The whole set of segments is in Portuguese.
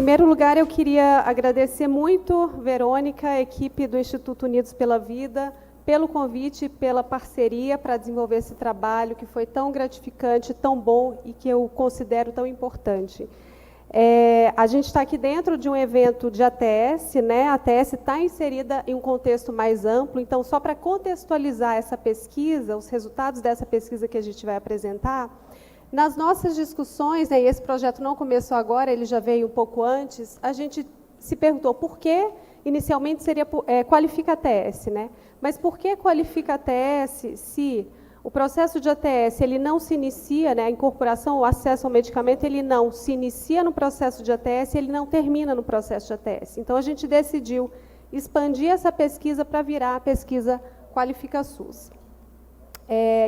primeiro lugar, eu queria agradecer muito, Verônica, a equipe do Instituto Unidos pela Vida, pelo convite e pela parceria para desenvolver esse trabalho que foi tão gratificante, tão bom e que eu considero tão importante. A gente está aqui dentro de um evento de ATS, né? A ATS está inserida em um contexto mais amplo, então, só para contextualizar essa pesquisa, os resultados dessa pesquisa que a gente vai apresentar, nas nossas discussões, né, e esse projeto não começou agora, ele já veio um pouco antes, a gente se perguntou por que, inicialmente, seria qualifica ATS, né? Mas por que qualifica ATS se o processo de ATS ele não se inicia, né, a incorporação, o acesso ao medicamento, ele não se inicia no processo de ATS, ele não termina no processo de ATS. Então, a gente decidiu expandir essa pesquisa para virar a pesquisa Qualifica SUS.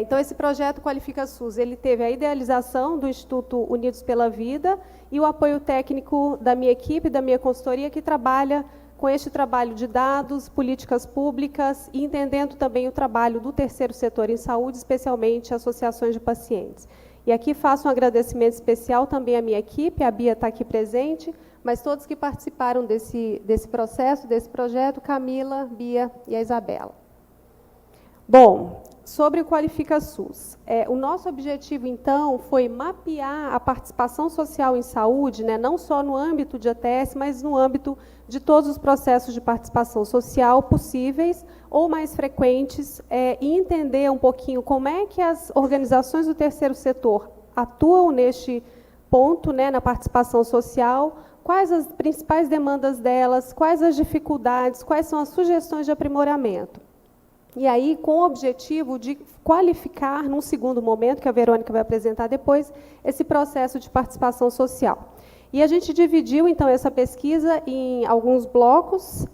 Então, esse projeto Qualifica SUS, ele teve a idealização do Instituto Unidos pela Vida e o apoio técnico da minha equipe, da minha consultoria, que trabalha com este trabalho de dados, políticas públicas e entendendo também o trabalho do terceiro setor em saúde, especialmente associações de pacientes. E aqui faço um agradecimento especial também à minha equipe, a Bia está aqui presente, mas todos que participaram desse processo, desse projeto, Camila, Bia e a Isabela. Bom, sobre o Qualifica SUS, o nosso objetivo, então, foi mapear a participação social em saúde, né, não só no âmbito de ATS, mas no âmbito de todos os processos de participação social possíveis ou mais frequentes, e entender um pouquinho como é que as organizações do terceiro setor atuam neste ponto, né, na participação social, quais as principais demandas delas, quais as dificuldades, quais são as sugestões de aprimoramento. E aí, com o objetivo de qualificar, num segundo momento, que a Verônica vai apresentar depois, esse processo de participação social. E a gente dividiu, então, essa pesquisa em alguns blocos.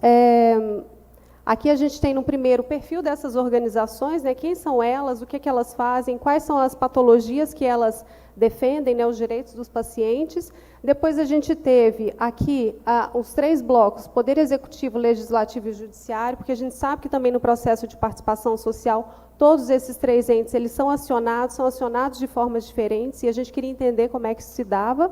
Aqui a gente tem, no primeiro, o perfil dessas organizações, né, quem são elas, o que é que elas fazem, quais são as patologias que elas defendem, né, os direitos dos pacientes. Depois a gente teve aqui os 3 blocos, Poder Executivo, Legislativo e Judiciário, porque a gente sabe que também no processo de participação social, todos esses 3 entes eles são acionados de formas diferentes, e a gente queria entender como é que isso se dava.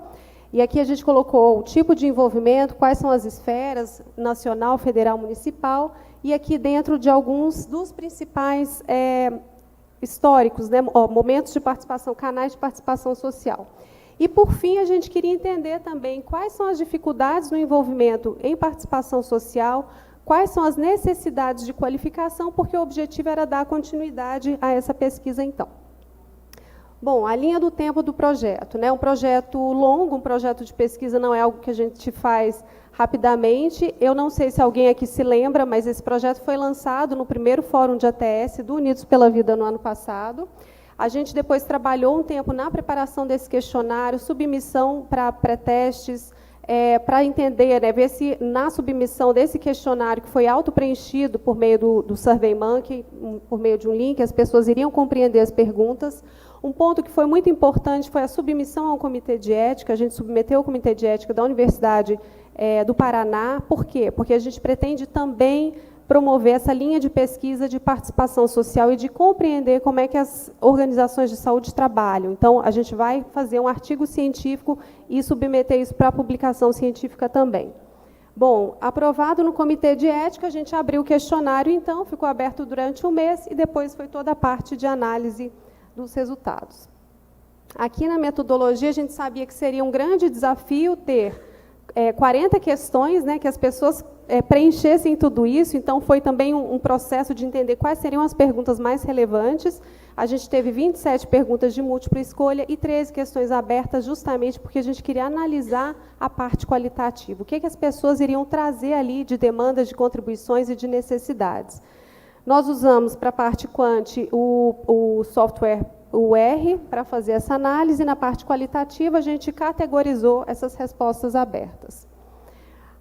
E aqui a gente colocou o tipo de envolvimento, quais são as esferas, nacional, federal, municipal, e aqui dentro de alguns dos principais históricos, né, momentos de participação, canais de participação social. E, por fim, a gente queria entender também quais são as dificuldades no envolvimento em participação social, quais são as necessidades de qualificação, porque o objetivo era dar continuidade a essa pesquisa, então. Bom, a linha do tempo do projeto, né? Um projeto longo, um projeto de pesquisa não é algo que a gente faz rapidamente. Eu não sei se alguém aqui se lembra, mas esse projeto foi lançado no primeiro Fórum de ATS do Unidos pela Vida no ano passado. A gente depois trabalhou um tempo na preparação desse questionário, submissão para pré-testes, para entender, né, ver se na submissão desse questionário, que foi auto-preenchido por meio do SurveyMonkey, por meio de um link, as pessoas iriam compreender as perguntas. Um ponto que foi muito importante foi a submissão ao Comitê de Ética. A gente submeteu ao Comitê de Ética da Universidade do Paraná. Por quê? Porque a gente pretende também promover essa linha de pesquisa de participação social e de compreender como é que as organizações de saúde trabalham. Então, a gente vai fazer um artigo científico e submeter isso para a publicação científica também. Bom, aprovado no Comitê de Ética, a gente abriu o questionário, então, ficou aberto durante um mês e depois foi toda a parte de análise dos resultados. Aqui na metodologia, a gente sabia que seria um grande desafio ter 40 questões, né, que as pessoas preenchessem tudo isso, então foi também um processo de entender quais seriam as perguntas mais relevantes. A gente teve 27 perguntas de múltipla escolha e 13 questões abertas, justamente porque a gente queria analisar a parte qualitativa, o que as pessoas iriam trazer ali de demandas, de contribuições e de necessidades. Nós usamos, para a parte quant, o software UR para fazer essa análise, e na parte qualitativa a gente categorizou essas respostas abertas.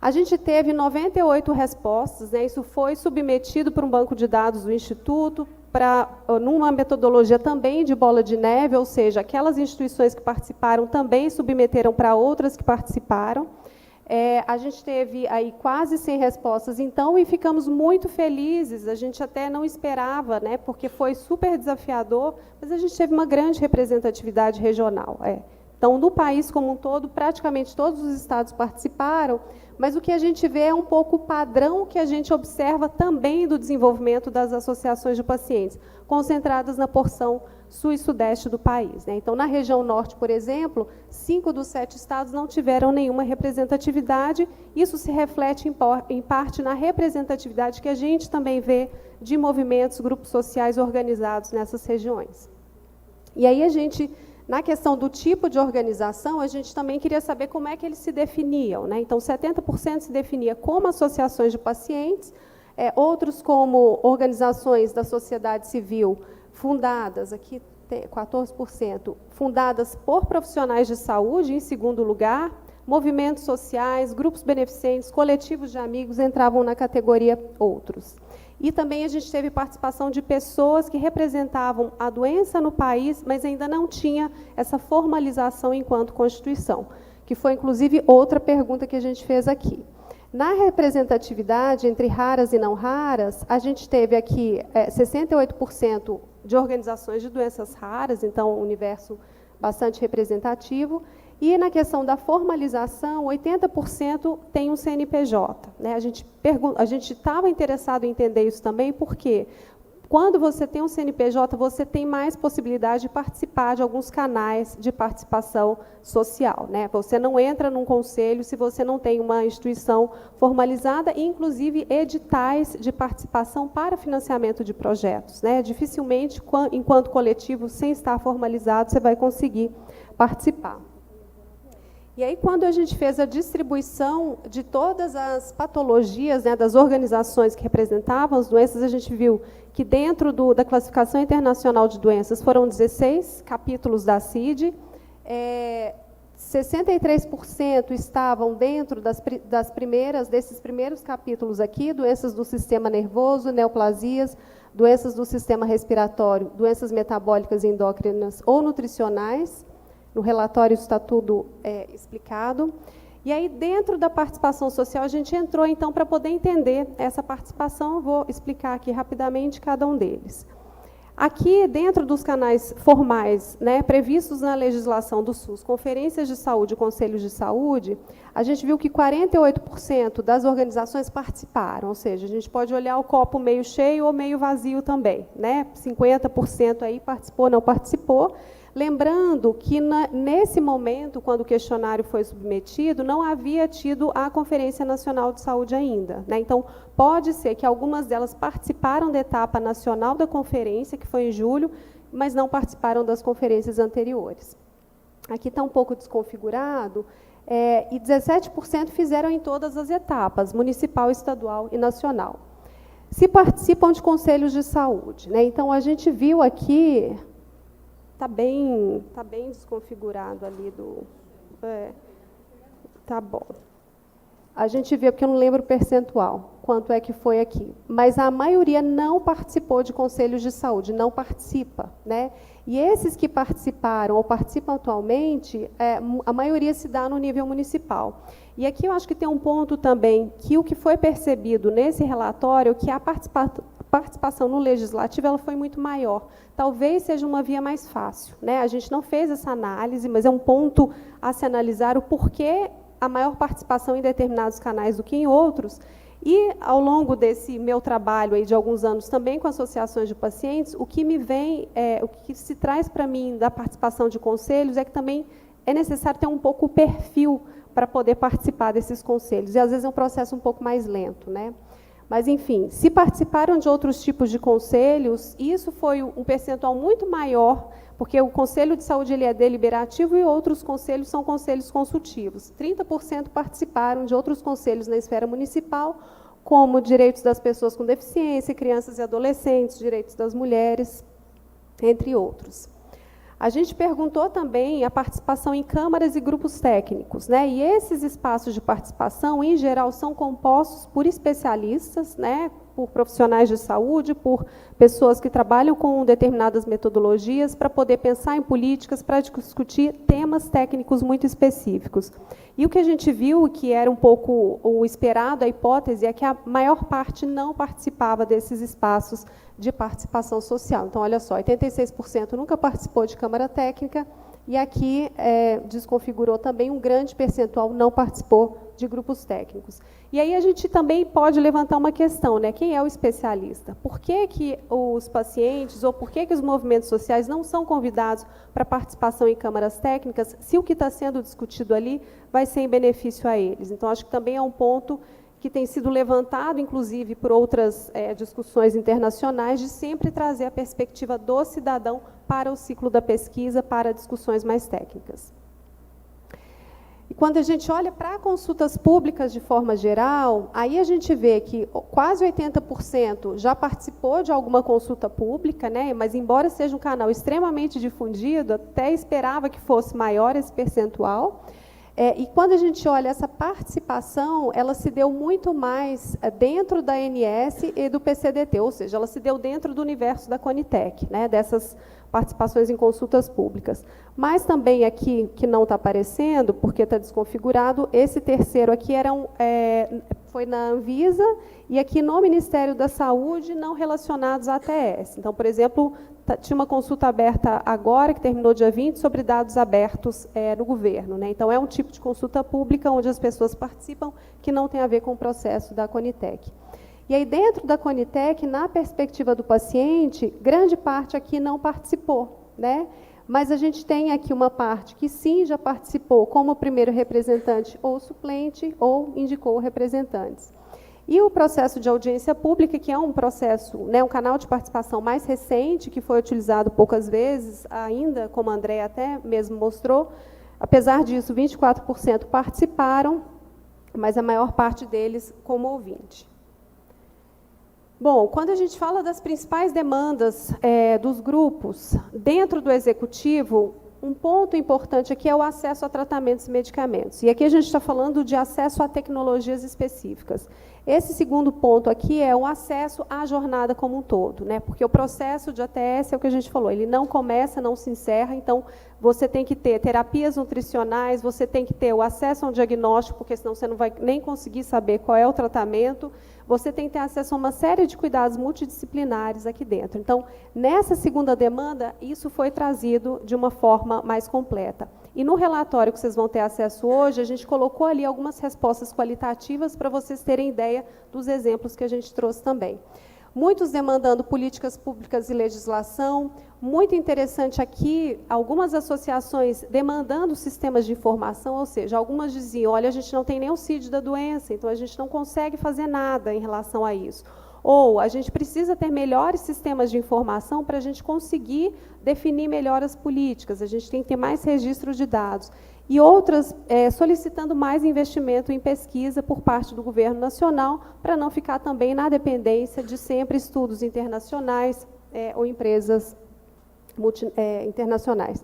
A gente teve 98 respostas, né, isso foi submetido para um banco de dados do Instituto, numa metodologia também de bola de neve, ou seja, aquelas instituições que participaram também submeteram para outras que participaram. A gente teve aí quase 100 respostas, então, e ficamos muito felizes, a gente até não esperava, né, porque foi super desafiador, mas a gente teve uma grande representatividade regional. Então, no país como um todo, praticamente todos os estados participaram, mas o que a gente vê é um pouco o padrão que a gente observa também do desenvolvimento das associações de pacientes, concentradas na porção sul e sudeste do país, né? Então, na região norte, por exemplo, 5 dos 7 estados não tiveram nenhuma representatividade. Isso se reflete, em parte, na representatividade que a gente também vê de movimentos, grupos sociais organizados nessas regiões. E aí a gente, na questão do tipo de organização, a gente também queria saber como é que eles se definiam, né? Então, 70% se definia como associações de pacientes, outros como organizações da sociedade civil fundadas, aqui tem 14%, fundadas por profissionais de saúde, em segundo lugar, movimentos sociais, grupos beneficentes, coletivos de amigos entravam na categoria outros. E também a gente teve participação de pessoas que representavam a doença no país, mas ainda não tinha essa formalização enquanto Constituição, que foi, inclusive, outra pergunta que a gente fez aqui. Na representatividade entre raras e não raras, a gente teve aqui 68% de organizações de doenças raras, então um universo bastante representativo, e na questão da formalização, 80% tem um CNPJ, né? A gente estava interessado em entender isso também, porque quando você tem um CNPJ, você tem mais possibilidade de participar de alguns canais de participação social, né? Você não entra num conselho se você não tem uma instituição formalizada, e, inclusive, editais de participação para financiamento de projetos, né? Dificilmente, enquanto coletivo, sem estar formalizado, você vai conseguir participar. E aí, quando a gente fez a distribuição de todas as patologias, né, das organizações que representavam as doenças, a gente viu que dentro da Classificação Internacional de Doenças foram 16 capítulos da CID, 63% estavam dentro desses primeiros capítulos aqui, doenças do sistema nervoso, neoplasias, doenças do sistema respiratório, doenças metabólicas e endócrinas ou nutricionais. No relatório isso está tudo explicado. E aí, dentro da participação social, a gente entrou, então, para poder entender essa participação. Eu vou explicar aqui rapidamente cada um deles. Aqui, dentro dos canais formais, né, previstos na legislação do SUS, conferências de saúde, conselhos de saúde, a gente viu que 48% das organizações participaram, ou seja, a gente pode olhar o copo meio cheio ou meio vazio também, né? 50% aí participou, não participou. Lembrando que, nesse momento, quando o questionário foi submetido, não havia tido a Conferência Nacional de Saúde ainda, né? Então, pode ser que algumas delas participaram da etapa nacional da conferência, que foi em julho, mas não participaram das conferências anteriores. Aqui está um pouco desconfigurado, e 17% fizeram em todas as etapas, municipal, estadual e nacional. Se participam de conselhos de saúde, né? Então, a gente viu aqui... Tá bem desconfigurado ali do... tá bom. A gente vê, porque eu não lembro o percentual, quanto é que foi aqui. Mas a maioria não participou de conselhos de saúde, não participa, né? E esses que participaram ou participam atualmente, a maioria se dá no nível municipal. E aqui eu acho que tem um ponto também, que o que foi percebido nesse relatório, que a participação no legislativo ela foi muito maior. Talvez seja uma via mais fácil, né? A gente não fez essa análise, mas é um ponto a se analisar o porquê a maior participação em determinados canais do que em outros. E, ao longo desse meu trabalho aí de alguns anos também com associações de pacientes, o que me vem, o que se traz para mim da participação de conselhos é que também é necessário ter um pouco o perfil para poder participar desses conselhos. E, às vezes, é um processo um pouco mais lento, né? Mas, enfim, se participaram de outros tipos de conselhos, isso foi um percentual muito maior, porque o Conselho de Saúde ele é deliberativo e outros conselhos são conselhos consultivos. 30% participaram de outros conselhos na esfera municipal, como direitos das pessoas com deficiência, crianças e adolescentes, direitos das mulheres, entre outros. A gente perguntou também a participação em câmaras e grupos técnicos, né? E esses espaços de participação, em geral, são compostos por especialistas, né? Por profissionais de saúde, por pessoas que trabalham com determinadas metodologias para poder pensar em políticas, para discutir temas técnicos muito específicos. E o que a gente viu, que era um pouco o esperado, a hipótese, é que a maior parte não participava desses espaços de participação social. Então, olha só, 86% nunca participou de Câmara Técnica e aqui desconfigurou também um grande percentual não participou de grupos técnicos. E aí a gente também pode levantar uma questão, né? Quem é o especialista? Por que os pacientes ou por que os movimentos sociais não são convidados para participação em câmaras técnicas, se o que está sendo discutido ali vai ser em benefício a eles? Então, acho que também é um ponto que tem sido levantado, inclusive, por outras discussões internacionais, de sempre trazer a perspectiva do cidadão para o ciclo da pesquisa, para discussões mais técnicas. E quando a gente olha para consultas públicas de forma geral, aí a gente vê que quase 80% já participou de alguma consulta pública, né? Mas embora seja um canal extremamente difundido, até esperava que fosse maior esse percentual. E quando a gente olha essa participação, ela se deu muito mais dentro da ANS e do PCDT, ou seja, ela se deu dentro do universo da Conitec, né, dessas participações em consultas públicas. Mas também aqui, que não está aparecendo, porque está desconfigurado, esse terceiro aqui foi na Anvisa e aqui no Ministério da Saúde, não relacionados à ATS. Então, por exemplo, tinha uma consulta aberta agora, que terminou dia 20, sobre dados abertos no governo, né? Então, é um tipo de consulta pública onde as pessoas participam que não tem a ver com o processo da Conitec. E aí, dentro da Conitec, na perspectiva do paciente, grande parte aqui não participou, né? Mas a gente tem aqui uma parte que sim já participou como primeiro representante ou suplente, ou indicou representantes. E o processo de audiência pública, que é um processo, né, um canal de participação mais recente, que foi utilizado poucas vezes ainda, como a Andréa até mesmo mostrou, apesar disso, 24% participaram, mas a maior parte deles como ouvinte. Bom, quando a gente fala das principais demandas dos grupos dentro do executivo, um ponto importante aqui é o acesso a tratamentos e medicamentos. E aqui a gente está falando de acesso a tecnologias específicas. Esse segundo ponto aqui é o acesso à jornada como um todo, né? Porque o processo de ATS é o que a gente falou, ele não começa, não se encerra, então você tem que ter terapias nutricionais, você tem que ter o acesso a um diagnóstico, porque senão você não vai nem conseguir saber qual é o tratamento, você tem que ter acesso a uma série de cuidados multidisciplinares aqui dentro. Então, nessa segunda demanda, isso foi trazido de uma forma mais completa. E no relatório que vocês vão ter acesso hoje, a gente colocou ali algumas respostas qualitativas para vocês terem ideia dos exemplos que a gente trouxe também. Muitos demandando políticas públicas e legislação. Muito interessante aqui, algumas associações demandando sistemas de informação, ou seja, algumas diziam, olha, a gente não tem nem o CID da doença, então a gente não consegue fazer nada em relação a isso. Ou a gente precisa ter melhores sistemas de informação para a gente conseguir definir melhor as políticas, a gente tem que ter mais registro de dados. E outras solicitando mais investimento em pesquisa por parte do governo nacional, para não ficar também na dependência de sempre estudos internacionais ou empresas internacionais.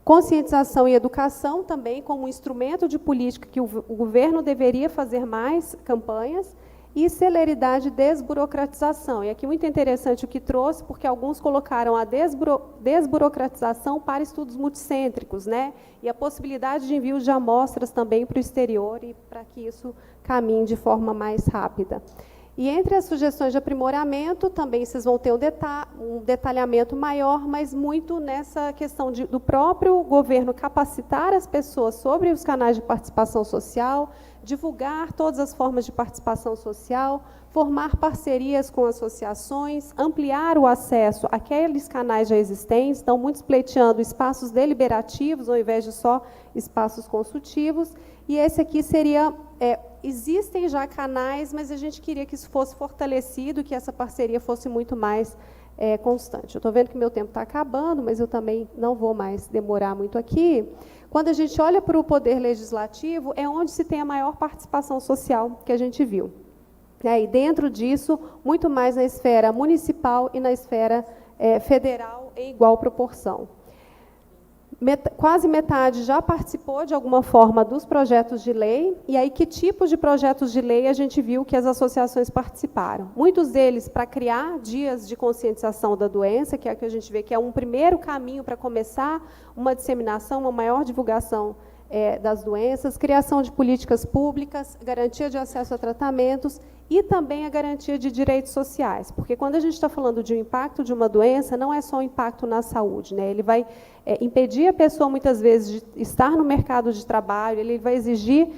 Conscientização e educação também como um instrumento de política que o governo deveria fazer mais campanhas, e celeridade e desburocratização. E aqui muito interessante o que trouxe, porque alguns colocaram a desburocratização para estudos multicêntricos, né? E a possibilidade de envio de amostras também para o exterior, e para que isso caminhe de forma mais rápida. E entre as sugestões de aprimoramento, também vocês vão ter um detalhamento maior, mas muito nessa questão do próprio governo capacitar as pessoas sobre os canais de participação social, divulgar todas as formas de participação social, formar parcerias com associações, ampliar o acesso àqueles canais já existentes, então muitos pleiteando espaços deliberativos, ao invés de só espaços consultivos, e esse aqui seria, existem já canais, mas a gente queria que isso fosse fortalecido, que essa parceria fosse muito mais constante. Eu estou vendo que meu tempo está acabando, mas eu também não vou mais demorar muito aqui. Quando a gente olha para o poder legislativo, é onde se tem a maior participação social que a gente viu. E dentro disso, muito mais na esfera municipal e na esfera federal em igual proporção. Quase metade já participou de alguma forma dos projetos de lei, e aí que tipos de projetos de lei a gente viu que as associações participaram. Muitos deles para criar dias de conscientização da doença, que é o que a gente vê que é um primeiro caminho para começar uma disseminação, uma maior divulgação das doenças, criação de políticas públicas, garantia de acesso a tratamentos e também a garantia de direitos sociais, porque quando a gente está falando de um impacto de uma doença, não é só um impacto na saúde, né? Ele vai impedir a pessoa, muitas vezes, de estar no mercado de trabalho, ele vai exigir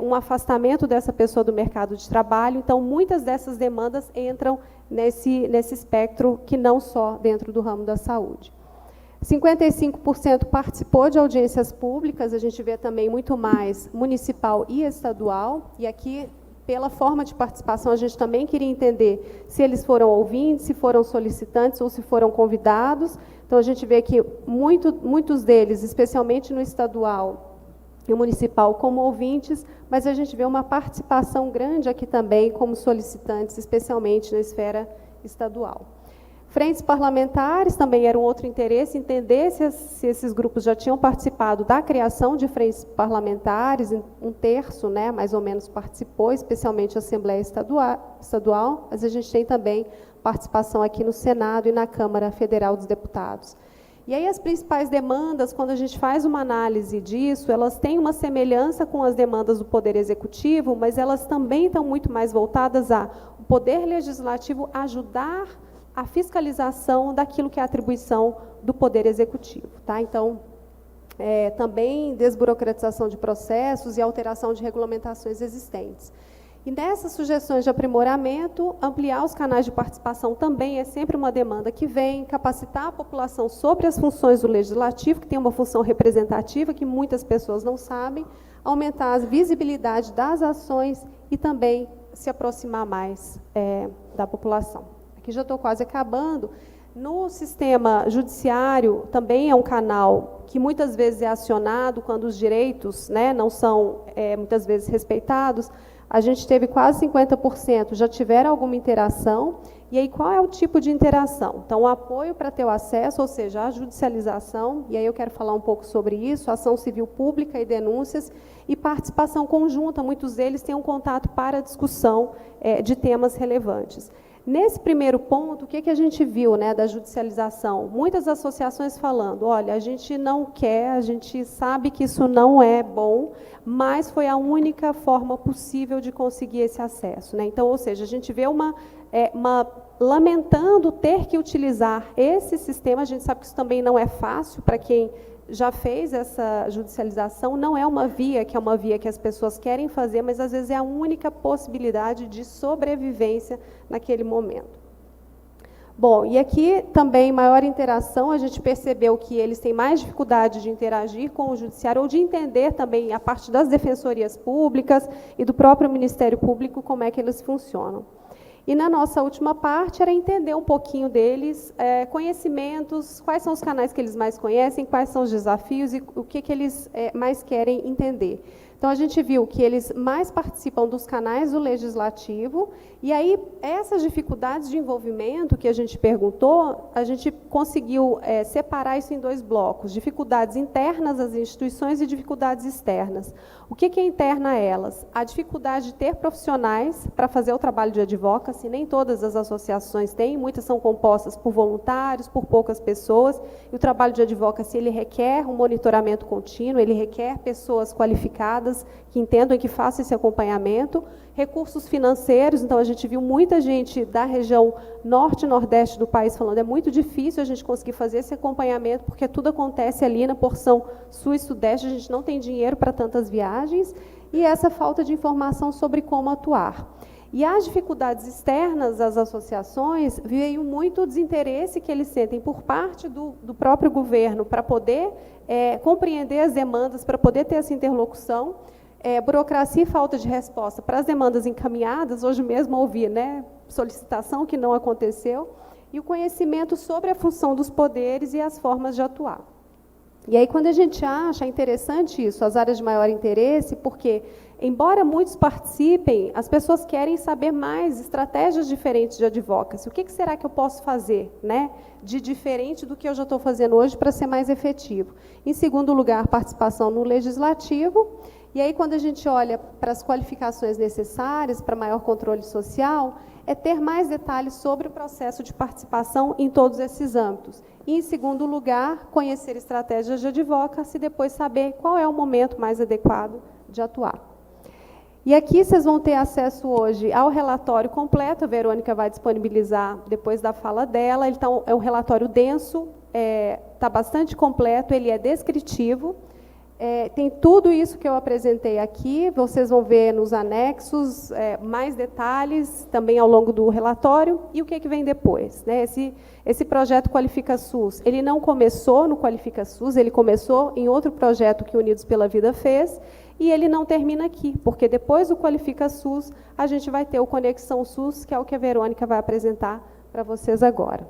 um afastamento dessa pessoa do mercado de trabalho, então, muitas dessas demandas entram nesse espectro que não só dentro do ramo da saúde. 55% participou de audiências públicas, a gente vê também muito mais municipal e estadual, e aqui, pela forma de participação, a gente também queria entender se eles foram ouvintes, se foram solicitantes ou se foram convidados. Então, a gente vê que muitos deles, especialmente no estadual e municipal, como ouvintes, mas a gente vê uma participação grande aqui também como solicitantes, especialmente na esfera estadual. Frentes parlamentares também era um outro interesse, entender se esses grupos já tinham participado da criação de frentes parlamentares, um terço, né, mais ou menos, participou, especialmente a Assembleia Estadual, mas a gente tem também participação aqui no Senado e na Câmara Federal dos Deputados. E aí as principais demandas, quando a gente faz uma análise disso, elas têm uma semelhança com as demandas do Poder Executivo, mas elas também estão muito mais voltadas a o Poder Legislativo ajudar a fiscalização daquilo que é a atribuição do Poder Executivo. Tá? Então, também desburocratização de processos e alteração de regulamentações existentes. E nessas sugestões de aprimoramento, ampliar os canais de participação também é sempre uma demanda que vem, capacitar a população sobre as funções do Legislativo, que tem uma função representativa, que muitas pessoas não sabem, aumentar a visibilidade das ações e também se aproximar mais da população. Aqui já estou quase acabando. No sistema judiciário, também é um canal que muitas vezes é acionado quando os direitos, né, não são muitas vezes respeitados. A gente teve quase 50%, já tiveram alguma interação. E aí, qual é o tipo de interação? Então, o apoio para ter o acesso, ou seja, a judicialização, e aí eu quero falar um pouco sobre isso, ação civil pública e denúncias, e participação conjunta, muitos deles têm um contato para a discussão de temas relevantes. Nesse primeiro ponto, o que a gente viu, né, da judicialização? Muitas associações falando, olha, a gente não quer, a gente sabe que isso não é bom, mas foi a única forma possível de conseguir esse acesso. Né? Então, ou seja, a gente vê lamentando ter que utilizar esse sistema, a gente sabe que isso também não é fácil para quem já fez essa judicialização, não é uma via que as pessoas querem fazer, mas às vezes é a única possibilidade de sobrevivência naquele momento. Bom, e aqui também maior interação, a gente percebeu que eles têm mais dificuldade de interagir com o judiciário ou de entender também a parte das defensorias públicas e do próprio Ministério Público como é que eles funcionam. E na nossa última parte era entender um pouquinho deles, conhecimentos, quais são os canais que eles mais conhecem, quais são os desafios e o que eles mais querem entender. Então, a gente viu que eles mais participam dos canais do Legislativo, e aí essas dificuldades de envolvimento que a gente perguntou, a gente conseguiu separar isso em dois blocos, dificuldades internas às instituições e dificuldades externas. O que é interna a elas? A dificuldade de ter profissionais para fazer o trabalho de advocacy, nem todas as associações têm, muitas são compostas por voluntários, por poucas pessoas, e o trabalho de advocacy ele requer um monitoramento contínuo, ele requer pessoas qualificadas, que entendam e que façam esse acompanhamento, recursos financeiros, então a gente viu muita gente da região norte e nordeste do país falando, é muito difícil a gente conseguir fazer esse acompanhamento, porque tudo acontece ali na porção sul e sudeste, a gente não tem dinheiro para tantas viagens, e essa falta de informação sobre como atuar. E as dificuldades externas às associações, veio muito o desinteresse que eles sentem por parte do próprio governo para poder compreender as demandas, para poder ter essa interlocução, burocracia e falta de resposta para as demandas encaminhadas, hoje mesmo ouvi, né, solicitação que não aconteceu, e o conhecimento sobre a função dos poderes e as formas de atuar. E aí, quando a gente acha interessante isso, as áreas de maior interesse, porque, embora muitos participem, as pessoas querem saber mais estratégias diferentes de advocacy. O que será que eu posso fazer, né, de diferente do que eu já estou fazendo hoje para ser mais efetivo? Em segundo lugar, participação no legislativo. E aí, quando a gente olha para as qualificações necessárias para maior controle social, é ter mais detalhes sobre o processo de participação em todos esses âmbitos. E, em segundo lugar, conhecer estratégias de advocacy e depois saber qual é o momento mais adequado de atuar. E aqui vocês vão ter acesso hoje ao relatório completo, a Verônica vai disponibilizar depois da fala dela. Então, é um relatório denso, está bastante completo, ele é descritivo. Tem tudo isso que eu apresentei aqui, vocês vão ver nos anexos mais detalhes também ao longo do relatório. E o que vem depois, né? Esse projeto Qualifica SUS, ele não começou no Qualifica SUS, ele começou em outro projeto que Unidos pela Vida fez, e ele não termina aqui, porque depois do Qualifica SUS, a gente vai ter o Conexão SUS, que é o que a Verônica vai apresentar para vocês agora.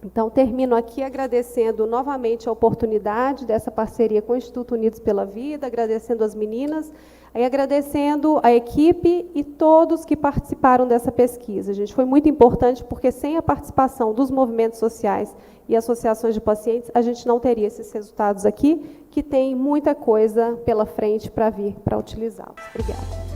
Então, termino aqui agradecendo novamente a oportunidade dessa parceria com o Instituto Unidos pela Vida, agradecendo as meninas, e agradecendo a equipe e todos que participaram dessa pesquisa. Gente, foi muito importante, porque sem a participação dos movimentos sociais e associações de pacientes, a gente não teria esses resultados aqui, que tem muita coisa pela frente para vir, para utilizá-los. Obrigada.